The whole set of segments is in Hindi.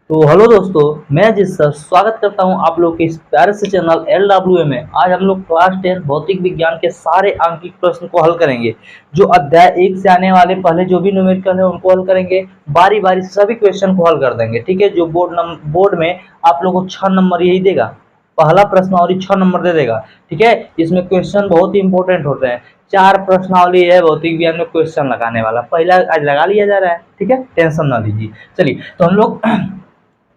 तो हेलो दोस्तों, मैं जिस सर स्वागत करता हूं आप लोग के इस प्यारे से चैनल LWA में। आज हम लोग क्लास 10 भौतिक विज्ञान के सारे आंकिक प्रश्न को हल करेंगे। जो अध्याय 1 से आने वाले पहले जो भी न्यूमेरिकल है उनको हल करेंगे। बारी बारी से सभी क्वेश्चन को हल कर देंगे, ठीक है। जो बोर्ड में आप लोगों को 6 नंबर यही देगा, पहला प्रश्न और 6 नंबर दे देगा, ठीक है। इसमें क्वेश्चन बहुत ही इंपॉर्टेंट होते हैं। 4 प्रश्नावली है भौतिक विज्ञान में क्वेश्चन लगाने वाला, पहला आज लगा लिया जा रहा है, ठीक है, टेंशन ना लीजिए। चलिए तो हम लोग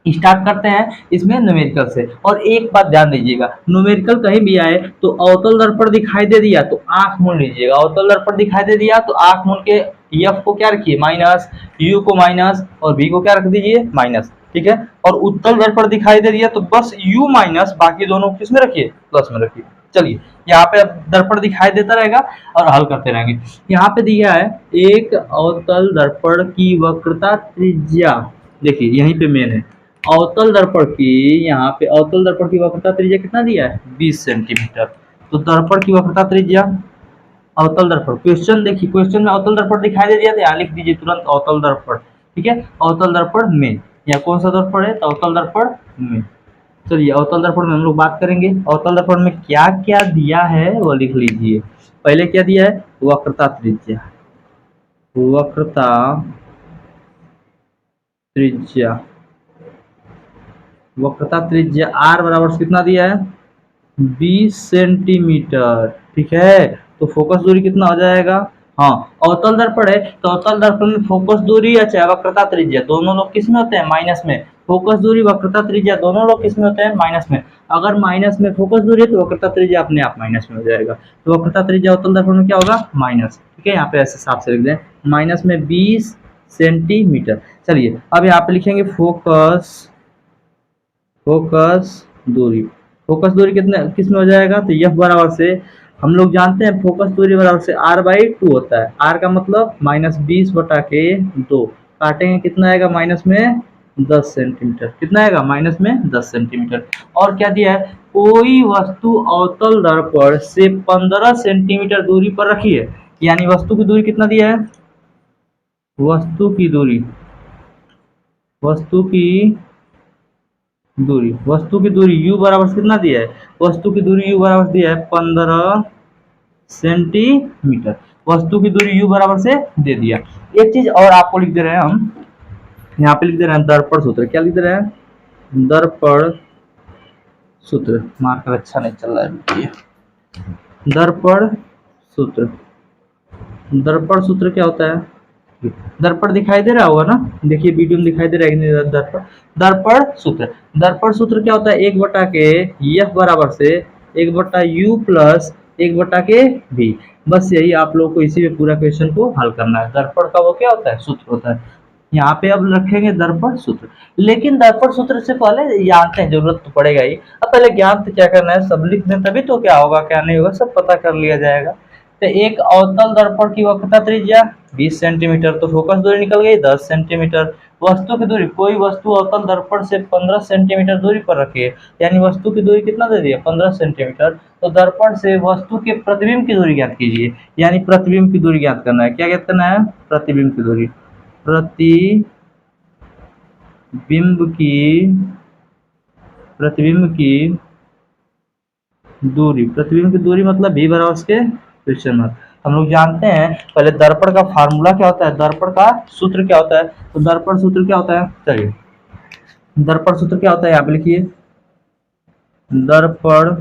स्टार्ट करते हैं इसमें न्यूमेरिकल से। और एक बात ध्यान दीजिएगा, न्यूमेरिकल कहीं भी आए तो अवतल दर्पण दिखाई दे दिया तो आंख मूंद लीजिएगा। अवतल दर्पण दिखाई दे दिया तो आंख मूंद के एफ को क्या रखिए माइनस, यू को माइनस और बी को क्या रख दीजिए माइनस, ठीक है। और उत्तल दर्पण दिखाई दे दिया तो बस यू माइनस, बाकी दोनों किस में रखिए, प्लस में रखिए। चलिए यहाँ पे अब दर्पण दिखाई देता रहेगा और हल करते रहेंगे। यहाँ पे दिया है एक अवतल दर्पण की वक्रता त्रिज्या, देखिए यहीं पे मेन है। अवतल दर्पण की, यहाँ पे अवतल दर्पण की वक्रता त्रिज्या कितना दिया है 20 सेंटीमीटर। तो दर्पण की वक्रता त्रिज्या, अवतल दर्पण, क्वेश्चन देखिए, क्वेश्चन में अवतल दर्पण दिखाई दे दिया तो यहाँ लिख दीजिए तुरंत अवतल दर्पण, ठीक है। अवतल दर्पण में, या कौन सा दर्पण है, तो अवतल दर्पण में। चलिए अवतल दर्पण में हम लोग बात करेंगे। अवतल दर्पण में क्या क्या दिया है वो लिख लीजिए। पहले क्या दिया है, वक्रता त्रिज्या, वक्रता त्रिज्या, वक्रता त्रिज्या आर बराबर कितना दिया है 20 सेंटीमीटर, ठीक है। तो फोकस दूरी कितना हो जाएगा, हाँ अवतल दर्पण है तो अवतल दर्पण में फोकस दूरी या चाहे वक्रता त्रिज्या दोनों लोग किस में होते हैं, माइनस में। फोकस दूरी वक्रता त्रिज्या दोनों लोग किस में होते हैं, माइनस में। अगर माइनस में फोकस दूरी है तो वक्रता त्रिज्या अपने आप माइनस में हो जाएगा। तो वक्रता त्रिज्या अवतल दर्पण में क्या होगा, माइनस, ठीक है। यहाँ पे ऐसे साफ से लिख दें, माइनस में 20 सेंटीमीटर। चलिए अब यहाँ पे लिखेंगे फोकस, फोकस दूरी, फोकस दूरी कितने किस में हो जाएगा, तो यह बराबर से हम लोग जानते हैं फोकस दूरी बराबर से r/2 होता है। r का मतलब -20/2, काटेंगे कितना आएगा, माइनस में 10 सेंटीमीटर, कितना आएगा माइनस में 10 सेंटीमीटर। और क्या दिया है, कोई वस्तु अवतल दर्पण से 15 सेंटीमीटर दूरी पर रखी है। यानी वस्तु की दूरी कितना दिया है, वस्तु की दूरी, वस्तु की दूरी, वस्तु की दूरी u बराबर कितना दिया है, वस्तु की दूरी u बराबर दिया है 15 सेंटीमीटर। वस्तु की दूरी u बराबर से दे दिया। एक चीज और आपको लिख दे रहे हैं हम, यहाँ पे लिख दे रहे हैं दर्पण सूत्र। क्या लिख दे रहे हैं, दर्पण सूत्र। मार्कर अच्छा नहीं चल रहा है, दर्पण सूत्र। दर्पण सूत्र क्या होता है, दर्पण दिखाई दे रहा होगा ना, देखिए वीडियो में दिखाई दे रहा है कि नहीं दर्पण। दर्पण सूत्र, दर्पण सूत्र क्या होता है, 1/के एफ बराबर से 1/u प्लस 1/के v। बस यही आप लोग को इसी में पूरा क्वेश्चन को हल करना है। दर्पण का वो क्या होता है, सूत्र होता है। यहाँ पे अब रखेंगे दर्पण सूत्र। लेकिन दर्पण सूत्र से पहले जानते हैं, जरूरत तो पड़ेगा ही। अब पहले ज्ञान क्या करना है, सब लिख दें तभी तो क्या होगा क्या नहीं होगा सब पता कर लिया जाएगा। तो एक अवतल दर्पण की वक्रता त्रिज्या 20 सेंटीमीटर, तो फोकस दूरी निकल गई 10 सेंटीमीटर। वस्तु की दूरी, कोई वस्तु अवतल दर्पण से 15 सेंटीमीटर दूरी पर रखी है, यानी वस्तु की दूरी कितना दे दिया 15 सेंटीमीटर। तो दर्पण से वस्तु के प्रतिबिंब की दूरी ज्ञात कीजिए, यानी प्रतिबिंब की दूरी ज्ञात करना है। क्या ज्ञात करना है, प्रतिबिंब की दूरी, प्रतिबिंब की, प्रतिबिंब की दूरी, प्रतिबिंब की दूरी मतलब v बराबर के क्वेश्चन मार्क। हम लोग जानते हैं पहले दर्पण का फार्मूला क्या होता है, दर्पण का सूत्र क्या होता है। तो दर्पण सूत्र क्या होता है, चलिए दर्पण सूत्र क्या होता है, यहाँ पे लिखिए दर्पण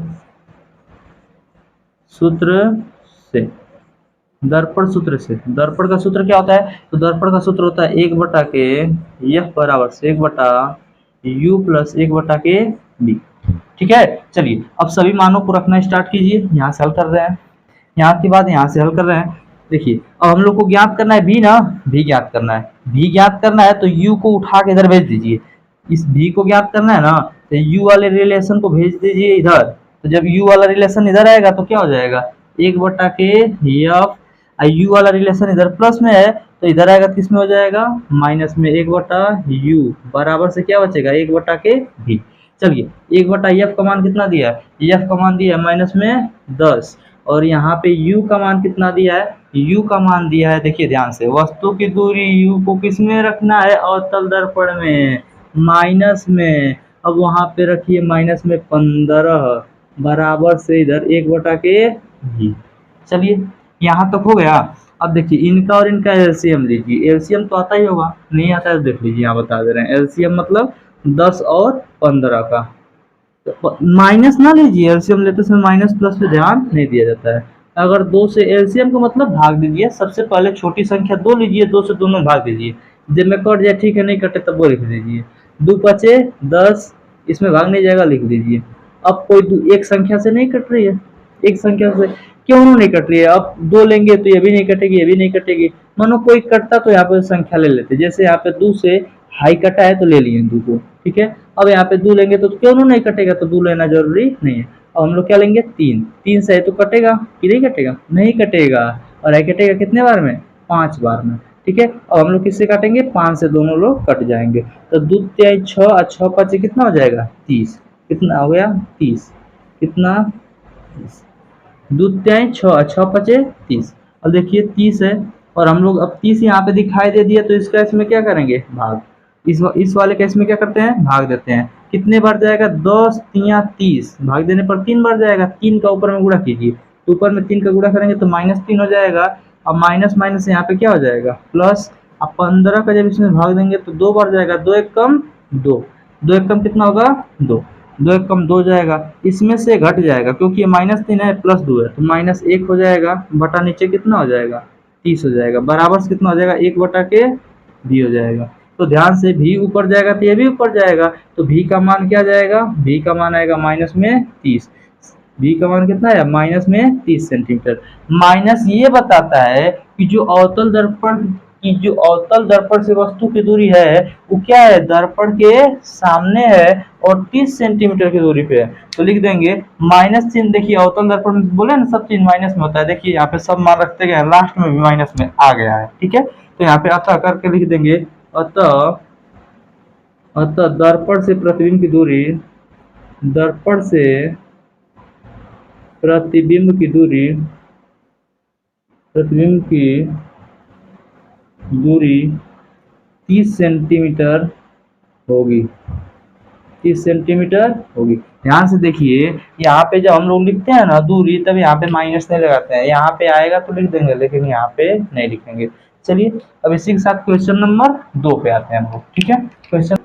सूत्र से, दर्पण सूत्र से, दर्पण का सूत्र क्या होता है, तो दर्पण का सूत्र होता है 1/के एफ बराबर से 1/u प्लस 1/के बी, ठीक है। चलिए अब सभी मानों को रखना स्टार्ट कीजिए। यहाँ से हल कर रहे हैं, यहाँ के बाद यहाँ से हल कर रहे हैं। देखिए अब हम लोग को ज्ञात करना है v ना, v ज्ञात करना है, v ज्ञात करना है तो u को उठा के इधर भेज दीजिए। इस v को ज्ञात करना है ना, तो u वाले रिलेशन को भेज दीजिए इधर। तो जब u वाला रिलेशन इधर आएगा तो क्या हो जाएगा 1/के एफ, u वाला रिलेशन इधर प्लस में है तो इधर आएगा किस में हो जाएगा माइनस में 1/u बराबर से क्या बचेगा 1/के v। चलिए 1/f का मान कितना दिया है, f का मान दिया है माइनस में 10, और यहाँ पे u का मान कितना दिया है, u का मान दिया है, देखिए ध्यान से, वस्तु की दूरी u को किस में रखना है, अवतल दर्पण में, माइनस में, अब वहां पे रखिए माइनस में 15 बराबर से इधर 1/के भी। चलिए यहाँ तक हो गया। अब देखिए इनका और इनका एलसीएम लीजिए, एलसीएम तो आता ही होगा, नहीं आता है तो देख लीजिए, यहाँ बता दे रहे हैं एलसीएम मतलब 10 और 15 का। तो माइनस ना लीजिए, एलसीएम लेते समय माइनस प्लस पे ध्यान नहीं दिया जाता है। अगर दो से एलसीएम का मतलब भाग दीजिए, सबसे पहले छोटी संख्या दो लीजिए, दो से दोनों भाग दीजिए, जब में कट जाए ठीक है, नहीं कटे तब वो लिख दीजिए। दो पचे 10, इसमें भाग नहीं जाएगा, लिख दीजिए। अब कोई एक संख्या से नहीं कट रही है, एक संख्या से क्यों नहीं कट रही है? अब दो लेंगे तो ये भी नहीं कटेगी, ये भी नहीं कटेगी। मानो कोई कटता तो यहाँ पे संख्या ले लेते, जैसे यहाँ पे दो से हाई कटा है तो ले लिए दो को, ठीक है। अब यहाँ पे दो लेंगे तो क्यों नहीं कटेगा, तो दो लेना जरूरी नहीं है। अब हम लोग क्या लेंगे, तीन, तीन से तो कटेगा कि नहीं कटेगा, नहीं कटेगा। और है कटेगा कितने बार में, 5 बार में, ठीक है। अब हम लोग किससे काटेंगे, 5 से दोनों लोग कट जाएंगे, तो दो त्याई 6 और 6 5 कितना हो जाएगा, 30। कितना हो गया, 30। कितना, 30। दो त्याई 6, 6 5 30। अब देखिए 30 है, और हम लोग अब 30 यहाँ पे दिखाई दे दिया, तो इसका इसमें क्या करेंगे, भाग। इस वाले केस में क्या करते हैं, भाग देते हैं। कितने बार जाएगा, 10 तिया 30, भाग देने पर 3 बार जाएगा। 3 का ऊपर में गुणा कीजिए, तो ऊपर में 3 का गुणा करेंगे तो -3 हो जाएगा। अब माइनस माइनस यहाँ पे क्या हो जाएगा, प्लस। अब 15 का जब इसमें भाग देंगे तो 2 बार जाएगा, 2 एक कम 2, 2 एक कम कितना होगा, 2, 2 एक कम 2 जाएगा। इसमें से घट जाएगा क्योंकि ये -3 है प्लस 2 है, तो -1 हो जाएगा, बटा नीचे कितना हो जाएगा, 30 हो जाएगा, बराबर से कितना हो जाएगा, 1/के भी हो जाएगा। तो ध्यान से भी ऊपर जाएगा तो ये भी ऊपर जाएगा, तो भी का मान क्या जाएगा, भी का मान आएगा -30। भी का मान कितना है, -30 सेंटीमीटर। माइनस ये बताता है कि जो अवतल दर्पण की, जो अवतल दर्पण से वस्तु की दूरी है वो क्या है, दर्पण के सामने है और 30 सेंटीमीटर की दूरी पे है। तो लिख देंगे माइनस चिन्ह, देखिए अवतल दर्पण में बोले ना सब चीज माइनस में होता है, देखिए यहाँ पे सब मान रखते गए, लास्ट में भी माइनस में आ गया है, ठीक है। तो यहाँ पे अतः करके लिख देंगे, अतः अतः दर्पण से प्रतिबिंब की दूरी, दर्पण से प्रतिबिंब की दूरी, प्रतिबिंब की दूरी 30 सेंटीमीटर होगी, 30 सेंटीमीटर होगी। ध्यान से देखिए, यहाँ पे जब हम लोग लिखते हैं ना दूरी, तब यहाँ पे माइनस नहीं लगाते हैं, यहाँ पे आएगा तो लिख देंगे, लेकिन यहाँ पे नहीं लिखेंगे। चलिए अब इसी के साथ क्वेश्चन नंबर 2 पे आते हैं हम लोग, ठीक है। क्वेश्चन,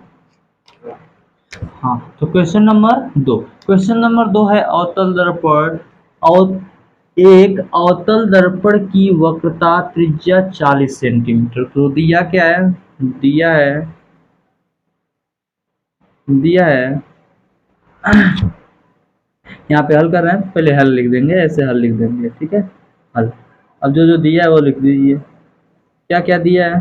हाँ तो क्वेश्चन नंबर 2, क्वेश्चन नंबर 2 है अवतल दर्पण, एक अवतल दर्पण की वक्रता त्रिज्या 40 सेंटीमीटर। तो दिया क्या है, दिया है, दिया है यहाँ पे हल कर रहे हैं, पहले हल लिख देंगे, ऐसे हल लिख देंगे, ठीक है, हल। अब जो जो दिया है वो लिख दीजिए, क्या क्या दिया है,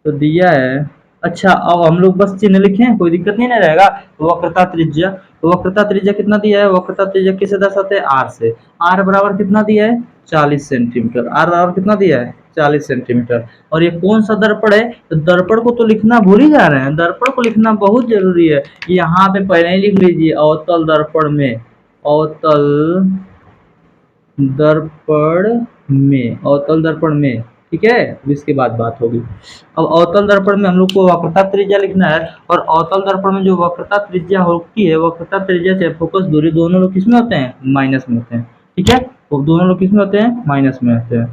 तो दिया है, अच्छा अब हम लोग बस चिन्ह लिखें, कोई दिक्कत नहीं ना रहेगा। वक्रता त्रिज्या, तो वक्रता त्रिज्या कितना दिया है, वक्रता त्रिज्या किससे दर्शाते हैं, आर से। आर बराबर कितना दिया है, 40 सेंटीमीटर। आर बराबर कितना दिया है, 40 सेंटीमीटर। और ये कौन सा दर्पण है, तो दर्पण को तो लिखना भूल ही जा रहे हैं, दर्पण को लिखना बहुत जरूरी है। यहाँ पे पहले ही लिख लीजिए, अवतल दर्पण में, अवतल दर्पण में, अवतल दर्पण में, ठीक है। अब इसके बाद बात होगी। अब अवतल दर्पण में हम लोग को वक्रता त्रिज्या लिखना है, और अवतल दर्पण में जो वक्रता त्रिज्या होती है, वक्रता त्रिज्या से फोकस दूरी दोनों लोग किसमें होते हैं, माइनस में होते हैं, ठीक है। तो दोनों लोग किसमें होते हैं, माइनस में होते हैं,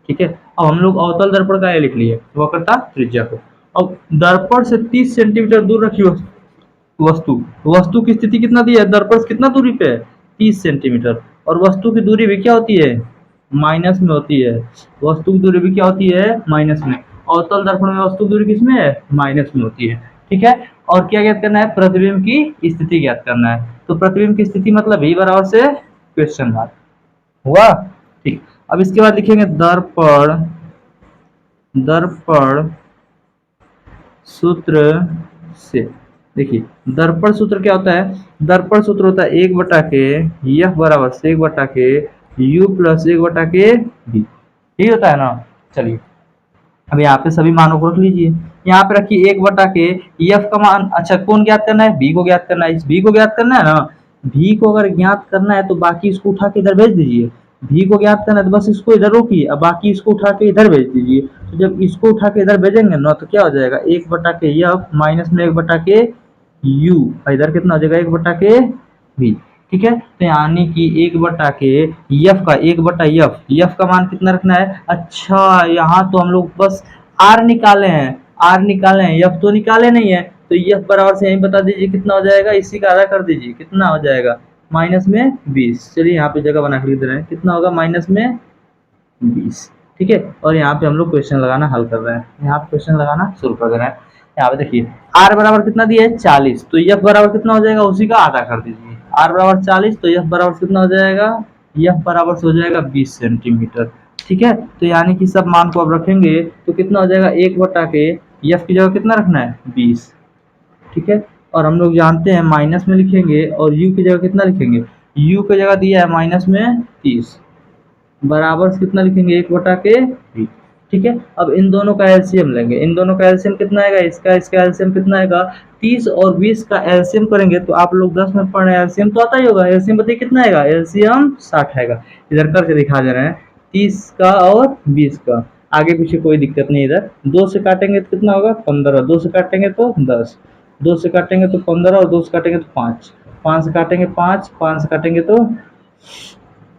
ठीक है। अब हम लोग अवतल दर्पण का ये लिख लिए, वक्रता त्रिज्या को। अब दर्पण से 30 सेंटीमीटर दूर रखिए वस्तु, वस्तु की स्थिति कितना दी है, दर्पण से कितना दूरी पे है, 30 सेंटीमीटर। और वस्तु की दूरी भी क्या होती है, माइनस में होती है, वस्तु की दूरी भी क्या होती है, माइनस में। अवतल दर्पण में वस्तु की दूरी किसमें है, माइनस में होती है, ठीक है। और क्या ज्ञात करना है, प्रतिबिंब की स्थिति ज्ञात करना है। तो प्रतिबिंब की स्थिति मतलब v बराबर से क्वेश्चन मार्क हुआ, ठीक। अब इसके बाद लिखेंगे दर्पण, दर्पण सूत्र से। देखिए दर्पण सूत्र क्या होता है, दर्पण सूत्र होता है 1/के यह बराबर से 1/के u प्लस 1/के v, यही होता है ना। चलिए अब यहाँ पे सभी मानों को रख लीजिए, यहाँ पे रखिए 1/के f का मान, अच्छा कौन ज्ञात करना है, v को ज्ञात करना है। इस v को ज्ञात करना है ना, v को अगर ज्ञात करना है तो बाकी इसको उठा के इधर भेज दीजिए, भी को ज्ञात करना है तो बस इसको इधर रोकिए, अब बाकी इसको उठा के इधर भेज दीजिए। तो जब इसको उठा के इधर भेजेंगे ना तो क्या हो जाएगा, एक बटा के यफ माइनस में एक बटा के यू, इधर कितना हो जाएगा, एक बटा के भी। ठीक है, तो यानी कि एक बटा के यफ का एक बटा यफ, यफ का मान कितना रखना है। अच्छा, यहाँ तो हम लोग बस आर निकाले हैं, आर निकाले हैं, यफ तो निकाले नहीं है, तो यफ बराबर से यही बता दीजिए कितना हो जाएगा, इसी का आधा कर दीजिए, कितना हो जाएगा माइनस में 20। चलिए यहाँ पे जगह बना के लिख दे रहे हैं, कितना होगा माइनस में 20। ठीक है, और यहाँ पे हम लोग क्वेश्चन लगाना हल कर रहे हैं, यहाँ पे क्वेश्चन लगाना शुरू कर दे रहे हैं। यहाँ पे देखिए आर बराबर कितना दिया है 40, तो एफ बराबर कितना हो जाएगा, उसी का आधा कर दीजिए। आर बराबर 40 तो एफ बराबर कितना हो जाएगा, एफ बराबर से हो जाएगा 20 सेंटीमीटर। ठीक है, तो यानी कि सब मान को अब रखेंगे तो कितना हो जाएगा, एक बटा के एफ की जगह कितना रखना है 20। ठीक है, और हम लोग जानते हैं माइनस में लिखेंगे और यू की जगह कितना लिखेंगे, यू की जगह दिया है माइनस में 30, बराबर से कितना लिखेंगे, एक बटा के 20। ठीक है, अब इन दोनों का एलसीएम लेंगे, इन दोनों का एलसीएम कितना आएगा, इसका एलसीएम कितना आएगा, 30 और 20 का एलसीएम करेंगे तो आप लोग 10 में पढ़ रहे हैं, एलसीएम तो आता ही होगा, एलसीएम बताइए कितना आएगा, एलसीएम 60 आएगा। इधर करके दिखा दे रहे हैं, 30 का और 20 का, आगे पीछे कोई दिक्कत नहीं। इधर 2 से काटेंगे तो कितना होगा 15, 2 से काटेंगे तो 10, 2 से काटेंगे तो 15 और 2 से काटेंगे तो 5, 5 से काटेंगे 5, 5 से काटेंगे तो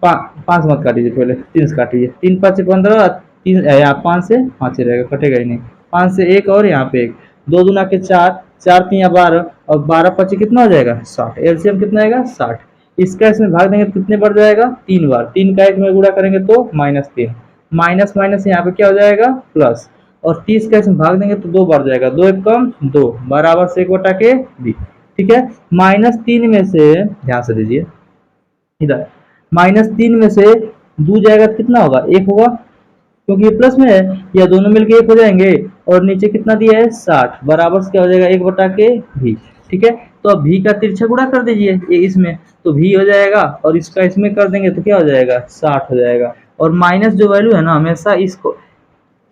5 मत काटिए, पहले 3 से काटिए, 3 5 से 15, 3 यहाँ 5 से 5 ही रहेगा, कटेगा ही नहीं, 5 से 1 और यहाँ पे 1, 2 दूना के 4, 4 3 12 और 12 25 कितना हो जाएगा 60, एलसीएम कितना आएगा 60। इसका इसमें भाग देंगे तो कितने बढ़ जाएगा 3 बार, 3 का 1 में गुणा करेंगे तो -3, माइनस माइनस यहाँ पे क्या हो जाएगा प्लस, और 30 का इसमें भाग देंगे तो 2 बार जाएगा, 2 1 कम 2, बराबर से 1 बटा के b। ठीक है, -3 में से ध्यान से दीजिए, इधर -3 में से 2 जाएगा तो कितना होगा 1 होगा, क्योंकि ये प्लस में है, या दोनों मिलके 1 हो जाएंगे, और नीचे कितना दिया है 60, बराबर से क्या हो जाएगा 1 बटा के भी। ठीक है, तो अब भी का तिरछा गुणा कर दीजिए ये इसमें, तो भी हो जाएगा और इसका इसमें कर देंगे तो क्या हो जाएगा 60 हो जाएगा। और माइनस जो वैल्यू है ना, हमेशा इसको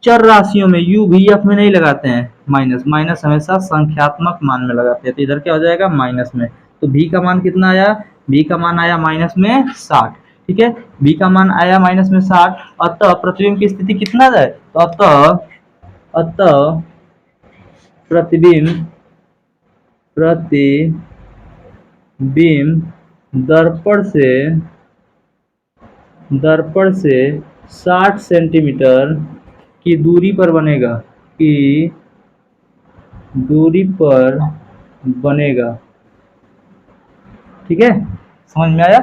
चर राशियों में यू भी एफ में नहीं लगाते हैं, माइनस माइनस हमेशा संख्यात्मक मान में लगाते हैं, तो इधर क्या हो जाएगा माइनस में, तो भी का मान कितना आया, भी का मान आया माइनस में 60। ठीक है, भी का मान आया माइनस में 60, अतः प्रतिबिंब की स्थिति कितना है, तो अतः प्रतिबिंब दर्पण से 60 सेंटीमीटर की दूरी पर बनेगा, की दूरी पर बनेगा। ठीक है, समझ में आया।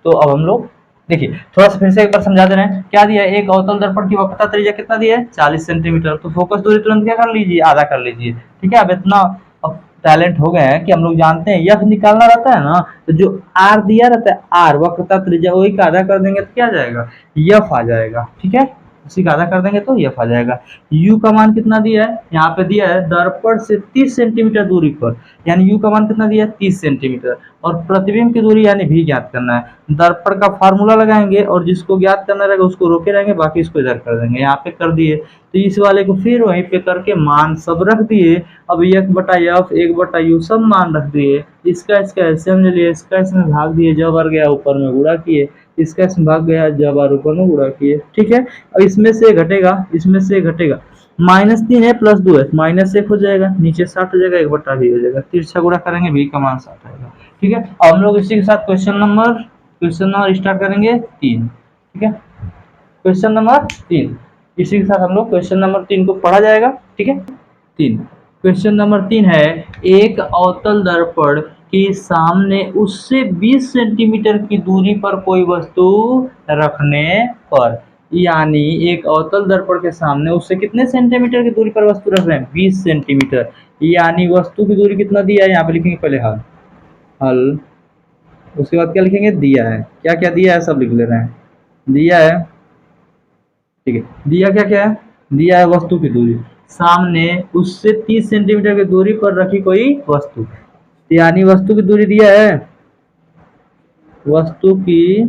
तो अब हम लोग देखिए थोड़ा सा फिर से एक बार समझा दे रहे हैं, क्या दिया है, एक अवतल दर्पण की वक्रता त्रिज्या कितना दिया है 40 सेंटीमीटर, तो फोकस दूरी तुरंत क्या कर लीजिए, आधा कर लीजिए। ठीक है, अब इतना अब टैलेंट हो गए हैं कि हम लोग जानते हैं यफ निकालना रहता है ना, तो जो आर दिया रहता है, आर वक्रता त्रिज्या, वही का आधा कर देंगे तो क्या आ जाएगा, यफ आ जाएगा। ठीक है, उसी का आधा कर देंगे तो यफ आ जाएगा। यू का मान कितना दिया है, यहाँ पे दिया है दर्पण से 30 सेंटीमीटर दूरी पर, यानी यू का मान कितना दिया है 30 सेंटीमीटर, और प्रतिबिंब की दूरी यानी भी ज्ञात करना है। दर्पण का फार्मूला लगाएंगे और जिसको ज्ञात करना रहेगा उसको रोके रहेंगे, बाकी इसको इधर कर देंगे, यहाँ पे कर दिए, तो इस वाले को फिर वहीं पे करके मान सब रख दिए। अब 1 बटा एफ 1 बटा यू सब मान रख दिए, इसका एलसीएम ले लिए, इसका इसमें भाग दिए, जब बार गया ऊपर में गुणा किए, इसका इसमें भाग गया, जब बार ऊपर में गुणा किए। ठीक है, अब इसमें से घटेगा, इसमें से घटेगा, -3 है प्लस 2 है, -1 हो जाएगा, नीचे 60 हो जाएगा, 1 बटा भी हो जाएगा, तिरछा गुणा करेंगे भी का मान 60 आएगा। ठीक है, अब हम लोग इसी के साथ क्वेश्चन नंबर स्टार्ट करेंगे 3। ठीक है, क्वेश्चन नंबर 3, इसी के साथ हम लोग क्वेश्चन नंबर 3 को पढ़ा जाएगा। ठीक है, 3 क्वेश्चन नंबर 3 है, एक अवतल दर्पण के सामने उससे 20 सेंटीमीटर की दूरी पर कोई वस्तु रखने पर, यानी एक अवतल दर्पण के सामने उससे कितने सेंटीमीटर की दूरी पर वस्तु रख रहे हैं 20 सेंटीमीटर, यानी वस्तु की दूरी कितना दिया है, यहाँ पे लिखेंगे पहले हल, उसके बाद क्या लिखेंगे दिया है, क्या क्या दिया है सब लिख ले रहे हैं, दिया है। ठीक है, दिया क्या क्या है, दिया है वस्तु की दूरी, सामने उससे 30 सेंटीमीटर की दूरी पर रखी कोई वस्तु, यानी वस्तु की दूरी दिया है, वस्तु की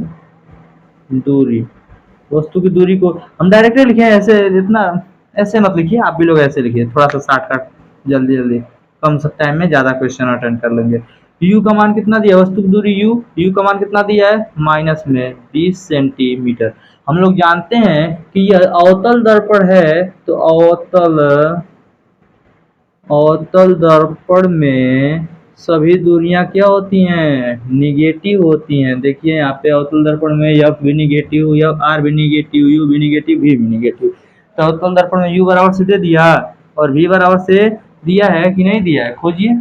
दूरी को हम डायरेक्टली लिखे हैं, ऐसे इतना ऐसे मत लिखिए, आप भी लोग ऐसे लिखिए, थोड़ा सा शॉर्टकट, जल्दी जल्दी कम टाइम में ज्यादा क्वेश्चन अटेंड कर लेंगे। यू का मान कितना दिया, वस्तु की दूरी यू का मान कितना दिया है, माइनस में 20 सेंटीमीटर। हम लोग जानते हैं कि यह अवतल दर्पण है, तो अवतल दर्पण में सभी दूरियां क्या होती हैं, निगेटिव होती हैं। देखिए यहाँ पे अवतल दर्पण में एफ भी निगेटिव, एफ आर भी निगेटिव, यू भी निगेटिव, वी भी निगेटिव। तो अवतल दर्पण में यू बराबर से दे दिया और वी बराबर से दिया है कि नहीं दिया है, खोजिए।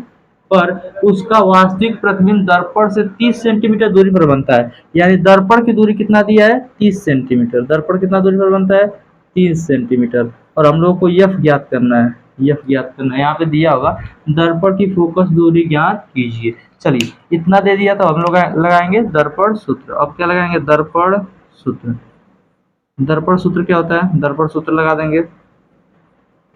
पर उसका वास्तविक प्रतिबिंब दर्पण से 30 सेंटीमीटर दूरी पर बनता है, यानी दर्पण की दूरी कितना दिया है, 30 सेंटीमीटर। दर्पण कितना दूरी पर बनता है, 30 सेंटीमीटर। और हम लोग को एफ ज्ञात करना है, एफ ज्ञात करना है। यहाँ पे दिया होगा दर्पण की फोकस दूरी ज्ञात कीजिए। चलिए इतना दे दिया, तो हम लोग लगाएंगे दर्पण सूत्र। अब क्या लगाएंगे, दर्पण सूत्र। दर्पण सूत्र क्या होता है, दर्पण सूत्र लगा देंगे।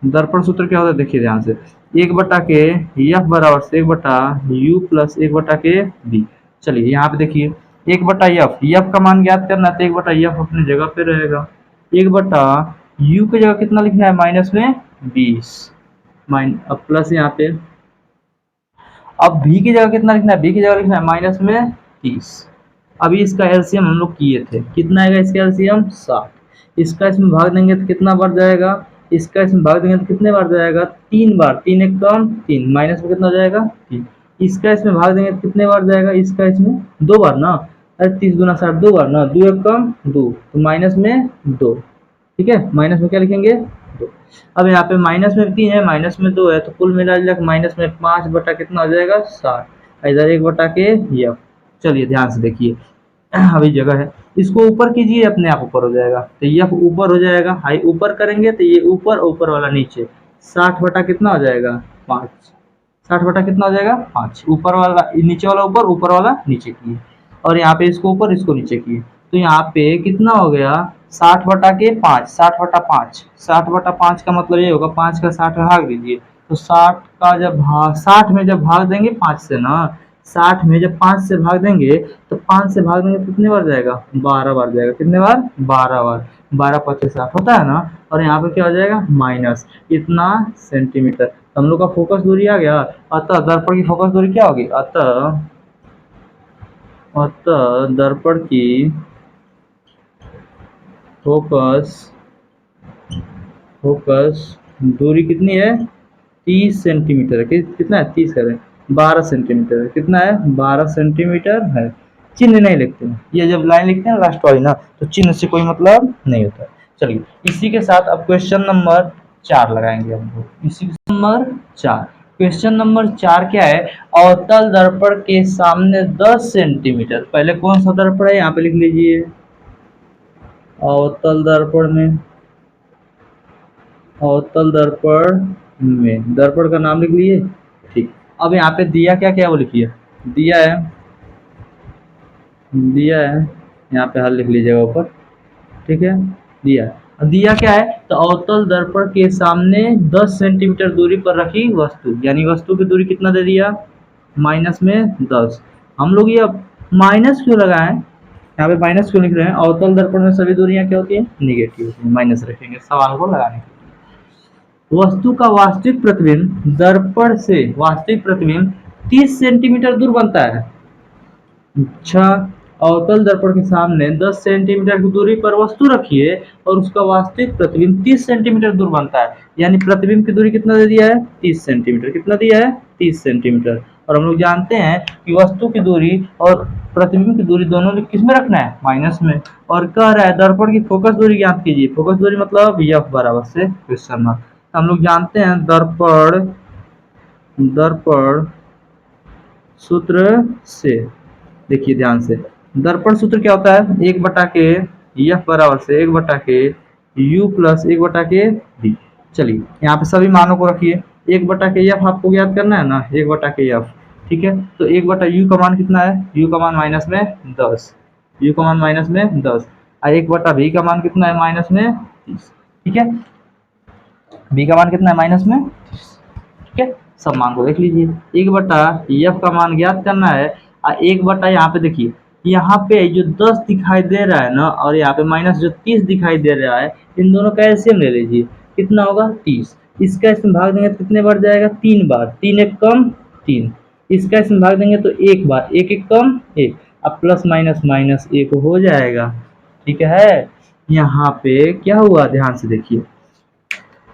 दर्पण सूत्र क्या होता है, देखिए ध्यान से, एक बटा के एफ बराबर से एक बटा यू प्लस एक बटा के बी। चलिए यहाँ पे देखिए, एक बटा एफ का मान ज्ञात करना है, तो एक बटा एफ अपनी जगह पे रहेगा। एक बटा यू की जगह कितना लिखना है, माइनस में 20, अब प्लस यहाँ पे। अब भी की जगह कितना लिखना है, बी की जगह लिखना है माइनस में 30। अभी इसका एलसीएम हम लोग किए थे, कितना आएगा इसका एलसीएम, 60। इसका इसमें भाग देंगे तो कितना बार जाएगा, इसका इसमें भाग देंगे तो कितने बार जाएगा, 3 बार। 3 एक कम 3, माइनस में कितना जाएगा 3। इसका इसमें भाग देंगे तो कितने बार जाएगा, इसका इसमें 2 बार ना, अरे 30 गुना 60 2 बार ना, 2 एक कम 2, तो माइनस में 2। ठीक है, माइनस में क्या लिखेंगे, 2। अब यहाँ पे माइनस में 3 है, माइनस में 2 है, तो कुल मिला जुला माइनस में 5 बटा कितना हो जाएगा, 60। इधर 1 बटा के एफ। चलिए ध्यान से देखिए, अभी जगह है, इसको ऊपर कीजिए, अपने आप ऊपर हो जाएगा। तो एफ ऊपर हो जाएगा, हाई ऊपर करेंगे तो ये ऊपर, ऊपर वाला नीचे, 60 बटा कितना हो जाएगा, 5। 60 बटा कितना हो जाएगा, 5। ऊपर वाला नीचे वाला ऊपर, ऊपर वाला नीचे किए, और यहाँ पे इसको ऊपर इसको नीचे किए, तो यहाँ पे कितना हो गया, 60 बटा के 5, 60 बटा 5, 60 बटा 5 का मतलब ये होगा 5 का 60 भाग दीजिए। तो 60 का जब भाग, 60 में जब भाग देंगे 5 से ना, 60 में जब 5 से भाग देंगे तो 5 से भाग देंगे तो कितने बार जाएगा, 12 बार जाएगा। कितने बार, 12 बार। 12 25 60 होता है ना, और यहाँ पे क्या हो जाएगा, माइनस इतना सेंटीमीटर। तो हम लोग का फोकस दूरी आ गया। अतः दर्पण की फोकस दूरी क्या होगी, अतः दर्पण की फोकस दूरी कितनी है, 30 सेंटीमीटर। कितना है, 30 करें 12 सेंटीमीटर, कितना है, 12 सेंटीमीटर है। चिन्ह नहीं लिखते हैं, ये जब लाइन लिखते हैं लास्ट वाली ना, तो चिन्ह से कोई मतलब नहीं होता। चलिए इसी के साथ अब क्वेश्चन नंबर 4 लगाएंगे हम लोग। इसी नंबर 4, क्वेश्चन नंबर 4 क्या है, अवतल दर्पण के सामने 10 सेंटीमीटर। पहले कौन सा दर्पण है, यहाँ पे लिख लीजिए, अवतल दर्पण में, अवतल दर्पण में, दर्पण का नाम लिख लिए, ठीक। अब यहाँ पे दिया क्या क्या वो लिखिए, दिया है यहाँ पे हल लिख लीजिएगा ऊपर, ठीक है। दिया क्या है, तो अवतल दर्पण के सामने 10 सेंटीमीटर दूरी पर रखी वस्तु, यानी वस्तु की दूरी कितना दे दिया, माइनस में 10। हम लोग ये माइनस क्यों लगाएं, यहाँ पे माइनस क्यों लिख रहे हैं, अवतल दर्पण में सभी दूरियां क्या होती है, निगेटिव होती है, माइनस रखेंगे सवाल को लगाने के लिए। वस्तु का वास्तविक प्रतिबिंब दर्पण से, वास्तविक प्रतिबिंब 30 सेंटीमीटर दूर बनता है। अच्छा, अवतल दर्पण के सामने 10 सेंटीमीटर की दूरी पर वस्तु रखिए और उसका वास्तविक प्रतिबिंब 30 सेंटीमीटर दूर बनता है, यानी प्रतिबिंब की दूरी कितना दे दिया है, 30 सेंटीमीटर। कितना दिया है, 30 सेंटीमीटर। और हम लोग जानते हैं कि वस्तु की दूरी और प्रतिबिंब की दूरी दोनों किस में रखना है, माइनस में। और कह रहा है दर्पण की फोकस दूरी ज्ञात कीजिए। फोकस दूरी मतलब एफ बराबर से क्वेश्चन मार्क। हम लोग जानते हैं दर्पण सूत्र से, देखिए ध्यान से, दर्पण सूत्र क्या होता है, 1 बटा के एफ बराबर से 1 बटा के यू प्लस 1 बटा के बी। चलिए यहाँ पे सभी मानों को रखिए, 1 बटा के एफ आपको ज्ञात करना है ना, 1 बटा के एफ, ठीक है। तो 1 बटा यू का मान कितना है, यू का मान माइनस में 10, यू का मान माइनस में 10, और 1 बटा बी का मान कितना है, माइनस में 30, ठीक है। बी का मान कितना है, माइनस में 30, ठीक है। सब मान को देख लीजिए, 1 बटा एफ का मान ज्ञात करना है, और 1 बटा यहाँ पे देखिए, यहाँ पे जो 10 दिखाई दे रहा है ना, और यहाँ पे माइनस जो 30 दिखाई दे रहा है, इन दोनों का एलसीएम ले लीजिए, कितना होगा 30। इसका इसमें भाग देंगे तो कितने बार जाएगा, 3 बार। 3 एक कम 3, इसका इसमें भाग देंगे तो एक बार, एक एक कम एक, अब प्लस माइनस माइनस एक हो जाएगा। ठीक है, यहाँ पे क्या हुआ ध्यान से देखिए,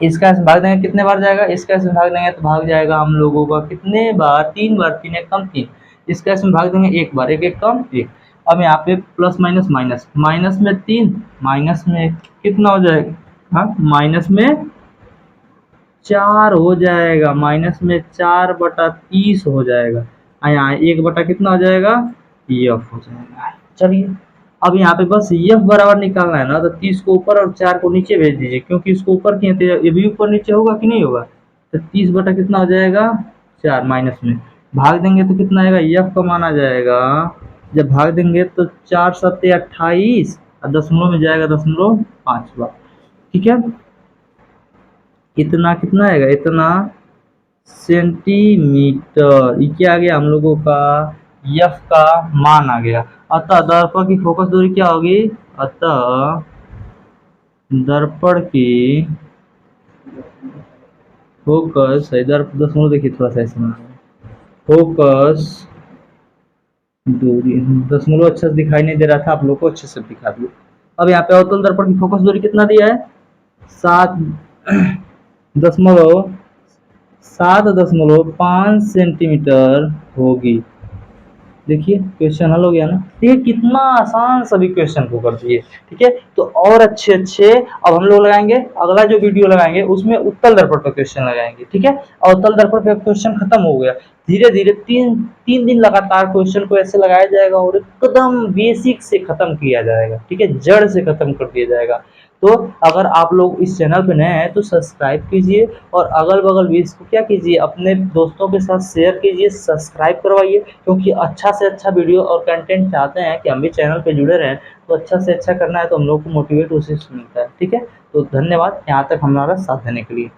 इसका इसमें भाग देंगे कितने बार जाएगा, इसका इसमें भाग देंगे तो भाग जाएगा हम लोगों का कितने बार, तीन बार, तीन एक कम तीन। इसका इसमें भाग देंगे एक बार, एक एक कम एक। अब यहाँ पे प्लस माइनस माइनस, माइनस में तीन, माइनस में एक, कितना हो जाएगा, हाँ माइनस में चार हो जाएगा, माइनस में 4/30 हो जाएगा। यहाँ एक बटा कितना हो जाएगा, यफ हो जाएगा। चलिए, अब यहाँ पे बस यफ बराबर निकालना है ना, तो 30 को ऊपर और 4 को नीचे भेज दीजिए, क्योंकि इसको ऊपर किए थे, ये भी ऊपर नीचे होगा कि नहीं होगा। तो 30 बटा कितना हो जाएगा, 4, माइनस में भाग देंगे तो कितना आएगा, यफ का मान आ जाएगा। जब भाग देंगे तो 4 सत्ते 28 और दशमलव में जाएगा 0.5 बार। ठीक है, इतना कितना आएगा, इतना सेंटीमीटर। ये क्या आ गया हम लोगों का, यफ का मान आ गया। अतः दर्पण की फोकस दूरी क्या होगी, अतः दर्पण की फोकस, इधर दशमलव देखिए थोड़ा सा ऐसे, फोकस दूरी, दशमलव अच्छा से दिखाई नहीं दे रहा था, आप लोग को अच्छे से दिखा दिया। अब यहाँ पे अवतल दर्पण की फोकस दूरी कितना दिया है, 7 7.5 सेंटीमीटर होगी। देखिए क्वेश्चन हल हो गया ना, देखिए कितना आसान सभी क्वेश्चन को कर दिए। ठीक है, तो और अच्छे अच्छे अब हम लोग लगाएंगे, अगला जो वीडियो लगाएंगे उसमें उत्तल दर्पण पर क्वेश्चन लगाएंगे। ठीक है, और उत्तल दर्पण पे क्वेश्चन खत्म हो गया। धीरे धीरे तीन तीन दिन लगातार क्वेश्चन को ऐसे लगाया जाएगा और एकदम बेसिक से खत्म किया जाएगा। ठीक है, जड़ से खत्म कर दिया जाएगा। तो अगर आप लोग इस चैनल पे नए हैं तो सब्सक्राइब कीजिए, और अगल बगल भी इसको क्या कीजिए, अपने दोस्तों के साथ शेयर कीजिए, सब्सक्राइब करवाइए, क्योंकि अच्छा से अच्छा वीडियो और कंटेंट चाहते हैं कि हम भी चैनल पे जुड़े रहें, तो अच्छा से अच्छा करना है तो हम लोग को मोटिवेट उसी से मिलता है। ठीक है, तो धन्यवाद यहाँ तक हमारा साथ देने के लिए।